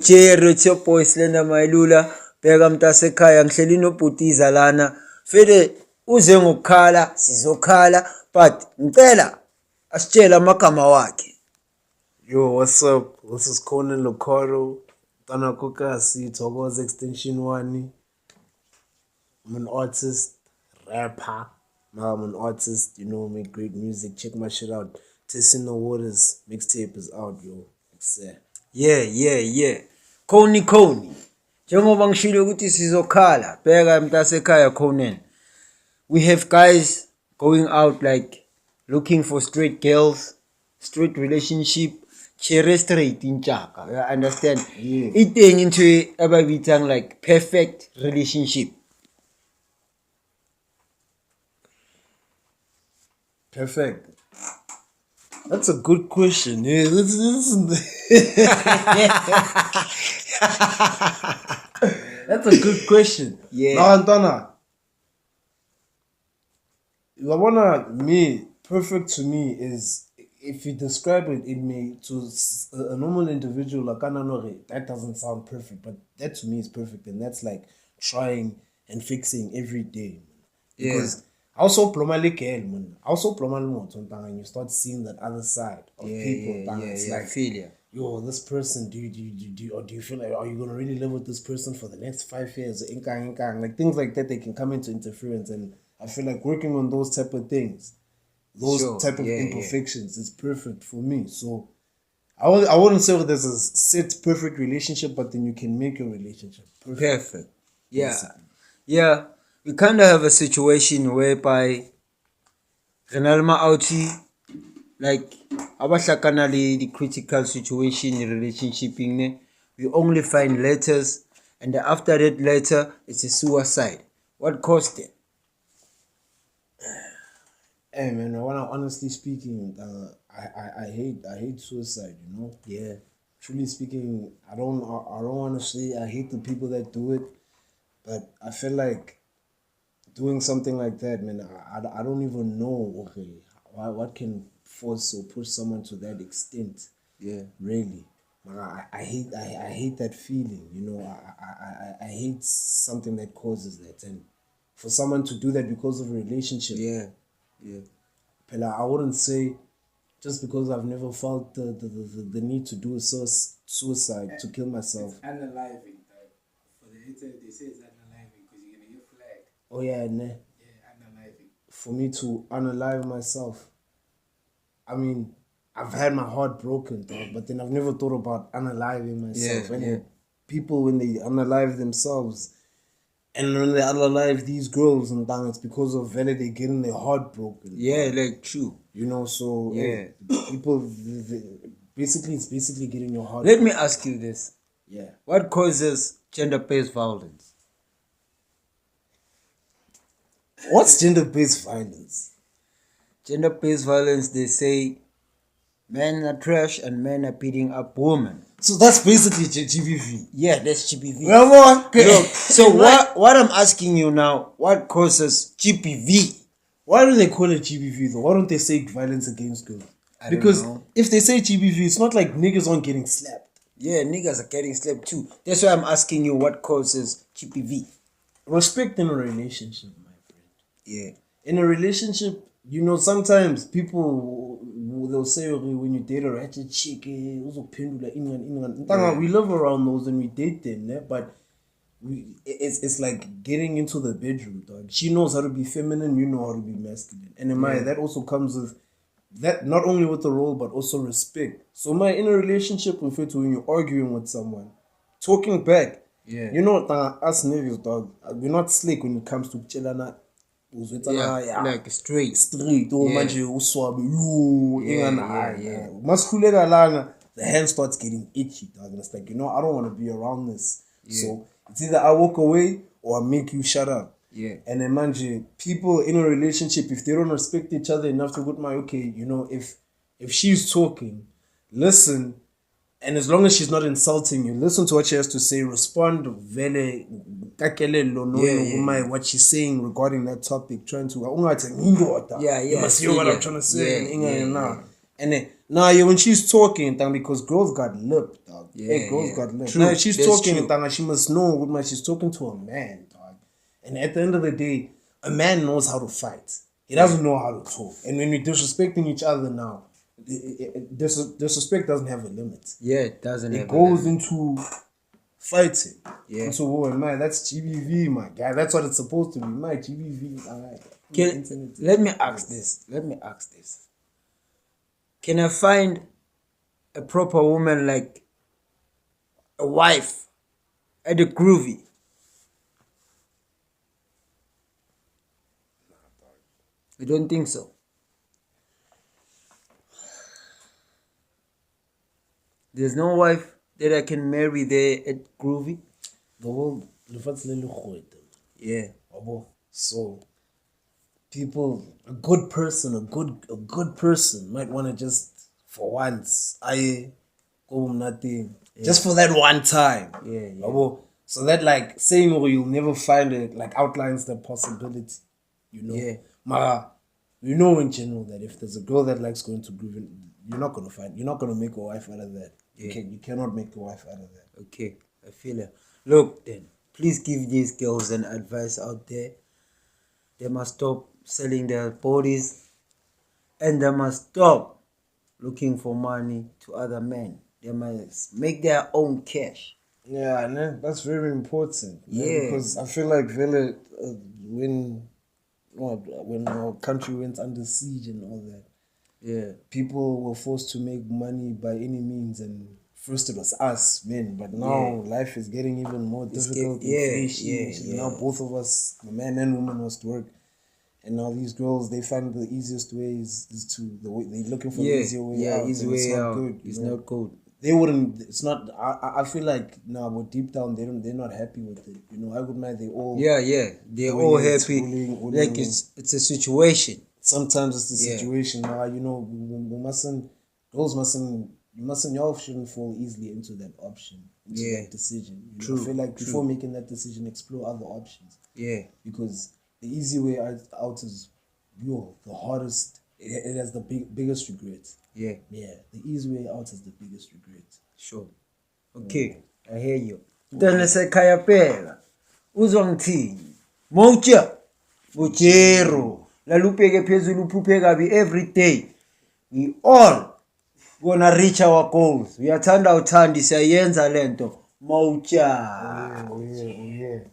Jerry, it's your boy Slender Mailula. Bheka mntasekhaya ngihleli nobhutiza lana. Fede uze ngokukhala, sizokhala, but ngicela asitshela amagama wakhe. Yo, what's up? This is Conan Locoro. Tana Kokasi, Togo's Extension 1. I'm an artist, rapper. I'm an artist, make great music. Check my shit out. Testing the Waters mixtape is out, yo. Yeah. Koni. Njengoba ngishilo ukuthi sizokhala. Bheka mntasekhaya Conan. We have guys going out like looking for straight girls, straight relationship, chere straight in chaka. You understand? Yeah. Iteng into ababitang like perfect relationship. Perfect. That's a good question. Yeah, that's a good question. Yeah. Now, Antana, perfect to me is if you describe it in me to a normal individual, like that doesn't sound perfect, but that to me is perfect, and that's like trying and fixing every day. Because also plomali girl, man. Also plomali moto, and you start seeing that other side of people. It's like, I feel ya. Yo, this person, do you feel like, are you gonna really live with this person for the next 5 years? Like things like that, they can come into interference, and I feel like working on those type of things, type of imperfections is perfect for me. So I wouldn't say that there's a set perfect relationship, but then you can make your relationship perfect. Yeah. We kind of have a situation whereby Renalma Auti, like abahlakanali the critical situation in relationship, we only find letters, and after that letter it's a suicide. What caused it? Hey man, honestly speaking, I hate suicide. Yeah. Truly speaking, I don't want to say I hate the people that do it, but I feel like doing something like that, man, I don't even know, what can force or push someone to that extent. Yeah. Really. I hate that feeling, I hate something that causes that. And for someone to do that because of a relationship. Yeah. Pela, I wouldn't say just because I've never felt the need to do a suicide, to kill myself. It's unaliving. For the internet, they say it's unaliving because you're going to get flagged. Oh, yeah, ne? Yeah, unaliving. For me to unalive myself, I mean, I've had my heart broken, dog, but then I've never thought about unaliving myself. People, when they unalive themselves, and when they unalive these girls and things, it's because of they getting their heart broken. Yeah, like true. So people, it's basically getting your heart Let me ask you this. Yeah. What causes gender-based violence? What's gender-based violence? Gender-based violence, they say men are trash and men are beating up women. So that's basically GBV. Yeah, that's GBV. Look, so what I'm asking you now, what causes GBV? Why do they call it GBV though? Why don't they say violence against girls? Because if they say GBV, it's not like niggas aren't getting slapped. Yeah, niggas are getting slapped too. That's why I'm asking you what causes GBV. Respect in a relationship, my friend. Yeah. In a relationship, sometimes people, they'll say, okay, when you date a ratchet chick, we live around those and we date them, but it's like getting into the bedroom, dog. She knows how to be feminine, you know how to be masculine. And that also comes with that, not only with the role, but also respect. So in a relationship, when you're arguing with someone, talking back, us niggas, dog, we're not slick when it comes to chelana. Like straight manje uswabe masikhuleka lana, the hand starts getting itchy, dog, and it's like, I don't want to be around this. So it's either I walk away or I make you shut up. And then manje, people in a relationship, if they don't respect each other enough to put if she's talking, listen. And as long as she's not insulting you, listen to what she has to say, respond what she's saying regarding that topic, trying to you must hear what I'm trying to say. And then Nah, yeah, when she's talking, dog, because girls got lip, dog. Yeah, Girls yeah. got lip. True, Now, if she's that's talking, true. dog, she must know what she's talking to a man, dog. And at the end of the day, a man knows how to fight. He doesn't know how to talk. And when we're disrespecting each other now, disrespect doesn't have a limit. Yeah, it doesn't It have a goes limit. into fighting. Yeah. So, oh, man, that's GBV, my guy. That's what it's supposed to be. My GBV. Let me ask this. Can I find a proper woman like a wife at the groovy? I don't think so. There's no wife that I can marry there at groovy. The world, Yeah. so people, a good person might want to just for once, I go nothing, just for that one time. Yeah. So that like saying or you'll never find it like outlines the possibility, you know. Yeah. Mara, you know in general that if there's a girl that likes going to groove, you're not gonna make a wife out of that. Yeah. You cannot make a wife out of that. Okay, I feel it. Look, then, please give these girls an advice out there. They must stop selling their bodies and they must stop looking for money to other men. They must make their own cash. Yeah, and that's very important. Yeah. Because I feel like when our country went under siege and all that, Yeah, people were forced to make money by any means, and first it was us men, but now life is getting even more difficult. yeah. Now both of us, the man and woman, must work, and now these girls, they find the easiest ways is to they're looking for the easier way out. easy and it's way not out. good, It's you know? not good. They wouldn't. It's not. I feel like now, but deep down, they're not happy with it. You know, I would mind they all. Yeah, they're Going all in, happy. schooling, Like it's a situation. Sometimes it's the Yeah. situation. Now, you know, we mustn't. Girls mustn't. Y'all shouldn't fall easily into that option. Into that decision. You know? True, I feel like before making that decision, explore other options. Yeah, Because the easy way out is, the hardest. It has the biggest regret. yeah, The easy way out is the biggest regret. sure. Okay, I hear you. Then sekhaya phela. Uzongithini? Moja. Bujero. Lalupeke phezulu uphuphe kabi every day. We all gonna reach our goals. Uyathanda uthandi siyayenza lento. Moja. Oh yeah.